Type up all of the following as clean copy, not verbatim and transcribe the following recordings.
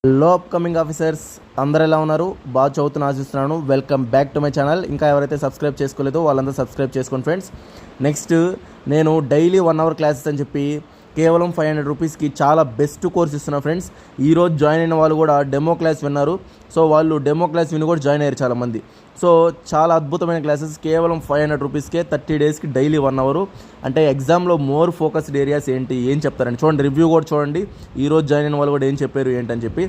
Hello upcoming officers అందరు ఎలా ఉన్నారు? బాగా చదువుతున్న ఆశిస్తున్నాను. Welcome back to my channel. ఇంకా ఎవరైతే సబ్స్క్రైబ్ చేసుకోలేదో వాళ్ళందరూ సబ్స్క్రైబ్ చేసుకోండి ఫ్రెండ్స్. నెక్స్ట్ నేను డైలీ 1 అవర్ క్లాసెస్ అని చెప్పి కేవలం 500 రూపీస్కి చాలా బెస్ట్ కోర్స్ ఇస్తున్నా ఫ్రెండ్స్. ఈరోజు జాయిన్ అయిన వాళ్ళు కూడా డెమో క్లాస్ విన్నారు. సో వాళ్ళు డెమో క్లాస్ విని కూడా జాయిన్ అయ్యారు చాలామంది. సో చాలా అద్భుతమైన క్లాసెస్ కేవలం 500 రూపీస్కే 30 డేస్కి డైలీ 1 అవర్. అంటే ఎగ్జామ్లో మోర్ ఫోకస్డ్ ఏరియాస్ ఏంటి ఏం చెప్తారండి చూడండి, రివ్యూ కూడా చూడండి. ఈరోజు జాయిన్ అయిన వాళ్ళు కూడా ఏం చెప్పారు ఏంటని చెప్పి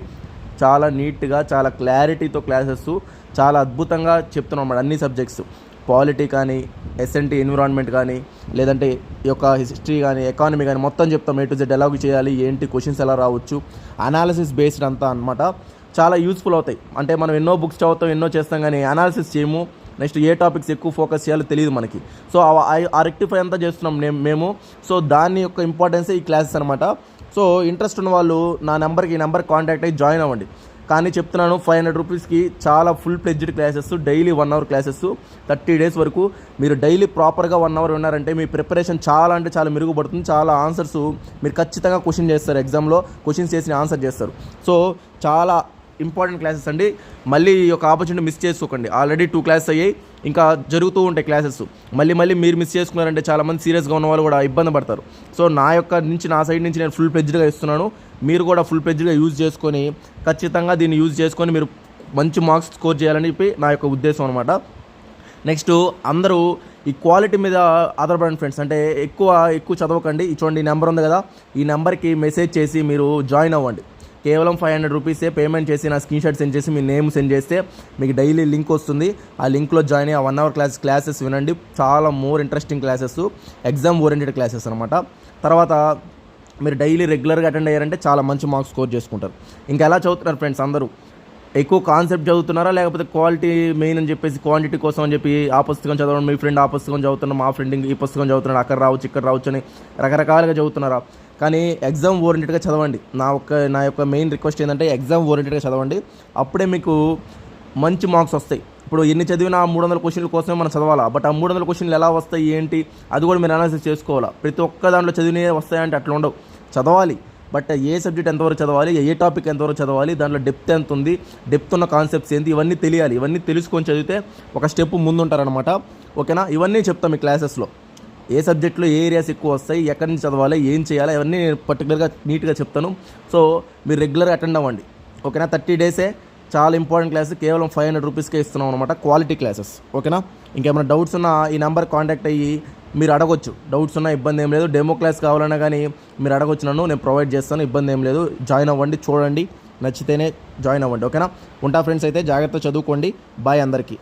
చాలా నీట్గా చాలా క్లారిటీతో క్లాసెస్ చాలా అద్భుతంగా చెప్తున్నాం అన్నమాట. అన్ని సబ్జెక్ట్స్ పాలిటీ కానీ, ఎస్ఎన్టీ ఎన్విరాన్మెంట్ కానీ, లేదంటే ఈ యొక్క హిస్టరీ కానీ, ఎకానమీ కానీ మొత్తం చెప్తాం. A to Z ఎలాగ చేయాలి, ఏంటి క్వశ్చన్స్ ఎలా రావచ్చు, అనాలిసిస్ బేస్డ్ అంతా అనమాట. చాలా యూస్ఫుల్ అవుతాయి. అంటే మనం ఎన్నో బుక్స్ చదువుతాం, ఎన్నో చేస్తాం, కానీ అనాలిసిస్ చేయము. నెక్స్ట్ ఏ టాపిక్స్ ఎక్కువ ఫోకస్ చేయాలో తెలియదు మనకి. సో ఆ రెక్టిఫై అంతా చేస్తున్నాం మేము. సో దాని యొక్క ఇంపార్టెన్సే ఈ క్లాసెస్ అనమాట. సో ఇంట్రెస్ట్ ఉన్న వాళ్ళు ఈ నెంబర్కి కాంటాక్ట్ అయ్యి జాయిన్ అవ్వండి. కానీ చెప్తున్నాను 500 రూపీస్కి చాలా full fledged classes, daily 1 hour classes 30 days వరకు. మీరు డైలీ ప్రాపర్గా 1 అవర్ ఉన్నారంటే మీ ప్రిపరేషన్ చాలా అంటే చాలా మెరుగుపడుతుంది. చాలా ఆన్సర్స్ మీరు ఖచ్చితంగా క్వశ్చన్ చేస్తారు, ఎగ్జామ్లో క్వశ్చన్స్ చేసి ఆన్సర్ చేస్తారు. సో చాలా ఇంపార్టెంట్ క్లాసెస్ అండి. మళ్ళీ ఈ యొక్క ఆపర్చునిటీ మిస్ చేసుకోకండి. ఆల్రెడీ 2 క్లాసెస్ అయ్యాయి, ఇంకా జరుగుతూ ఉంటాయి క్లాసెస్. మళ్ళీ మీరు మిస్ చేసుకున్నారంటే చాలామంది సీరియస్గా ఉన్న వాళ్ళు కూడా ఇబ్బంది పడతారు. సో నా సైడ్ నుంచి నేను ఫుల్ ప్లెడ్జ్డ్గా ఇస్తున్నాను. మీరు కూడా ఫుల్ ప్లెడ్జ్డ్గా యూజ్ చేసుకొని ఖచ్చితంగా దీన్ని యూజ్ చేసుకొని మీరు మంచి మార్క్స్ స్కోర్ చేయాలని చెప్పి నా యొక్క ఉద్దేశం అనమాట. నెక్స్ట్ అందరూ ఈ క్వాలిటీ మీద ఆధారపడండి ఫ్రెండ్స్. అంటే ఎక్కువ చదవకండి. చూడండి, ఈ నెంబర్ ఉంది కదా, ఈ నెంబర్కి మెసేజ్ చేసి మీరు జాయిన్ అవ్వండి. కేవలం 500 రూపీసే పేమెంట్ చేసి నా స్క్రీన్ షాట్ సెండ్ చేసి మీ నేమ్ సెండ్ చేస్తే మీకు డైలీ లింక్ వస్తుంది. ఆ లింక్లో జాయిన్ అయ్యి 1 అవర్ క్లాసెస్ వినండి. చాలా more interesting classes, exam oriented classes అనమాట. తర్వాత మీరు డైలీ రెగ్యులర్గా అటెండ్ అయ్యారంటే చాలా మంచి మార్క్స్ స్కోర్ చేసుకుంటారు. ఇంకా ఎలా చదువుతున్నారు ఫ్రెండ్స్? అందరూ ఎక్కువ కాన్సెప్ట్ చదువుతున్నారా, లేకపోతే క్వాలిటీ మెయిన్ అని చెప్పేసి క్వాంటిటీ కోసం అని చెప్పి ఆ పుస్తకం చదవడం, మీ ఫ్రెండ్ ఆ పుస్తకం చదువుతున్నాం, మా ఫ్రెండ్ ఈ పుస్తకం చదువుతున్నాడు, అక్కడ రావచ్చు ఇక్కడ రావచ్చు అని రకరకాలుగా చదువుతున్నారా? కానీ ఎగ్జామ్ ఓరియంటెడ్గా చదవండి. నా యొక్క మెయిన్ రిక్వెస్ట్ ఏంటంటే ఎగ్జామ్ ఓరియంటెడ్గా చదవండి. అప్పుడే మీకు మంచి మార్క్స్ వస్తాయి. ఇప్పుడు ఎన్ని చదివినా 300 క్వశ్చన్ల కోసమే మనం చదవాలా, బట్ ఆ 300 క్వశ్చన్లు ఎలా వస్తాయి ఏంటి అది కూడా మీరు అనాలిసిస్ చేసుకోవాలా. ప్రతి ఒక్క దాంట్లో చదివినవి వస్తాయంటే అట్లా ఉండవు. చదవాలి, బట్ ఏ సబ్జెక్ట్ ఎంతవరకు చదవాలి, ఏ టాపిక్ ఎంతవరకు చదవాలి, దాంట్లో డెప్త్ ఎంత ఉంది, డెప్త్ ఉన్న కాన్సెప్ట్స్ ఏంటి, ఇవన్నీ తెలియాలి. ఇవన్నీ తెలుసుకొని చదివితే ఒక స్టెప్ ముందుంటారనమాట. ఓకేనా? ఇవన్నీ చెప్తాం ఈ క్లాసెస్లో. ఏ సబ్జెక్ట్లో ఏ ఏరియాస్ ఎక్కువ వస్తాయి, ఎక్కడి నుంచి చదవాలి, ఏం చేయాలి, ఇవన్నీ పర్టికులర్గా నీట్గా చెప్తాను. సో మీరు రెగ్యులర్గా అటెండ్ అవ్వండి. ఓకేనా? 30 డేసే చాలా ఇంపార్టెంట్ క్లాస్. కేవలం 500 రూపీస్కే ఇస్తున్నాం అనమాట, క్వాలిటీ క్లాసెస్. ఓకేనా? ఇంకేమైనా డౌట్స్ ఉన్నా ఈ నెంబర్ కాంటాక్ట్ అయ్యి మీరు అడగొచ్చు. డౌట్స్ ఉన్నా ఇబ్బంది ఏం లేదు. డెమో క్లాస్ కావాలన్నా కానీ మీరు అడగొచ్చు, నేను ప్రొవైడ్ చేస్తాను, ఇబ్బంది ఏం లేదు. జాయిన్ అవ్వండి, చూడండి, నచ్చితేనే జాయిన్ అవ్వండి. ఓకేనా? ఉంటా ఫ్రెండ్స్. అయితే జాగ్రత్త చదువుకోండి. బాయ్ అందరికీ.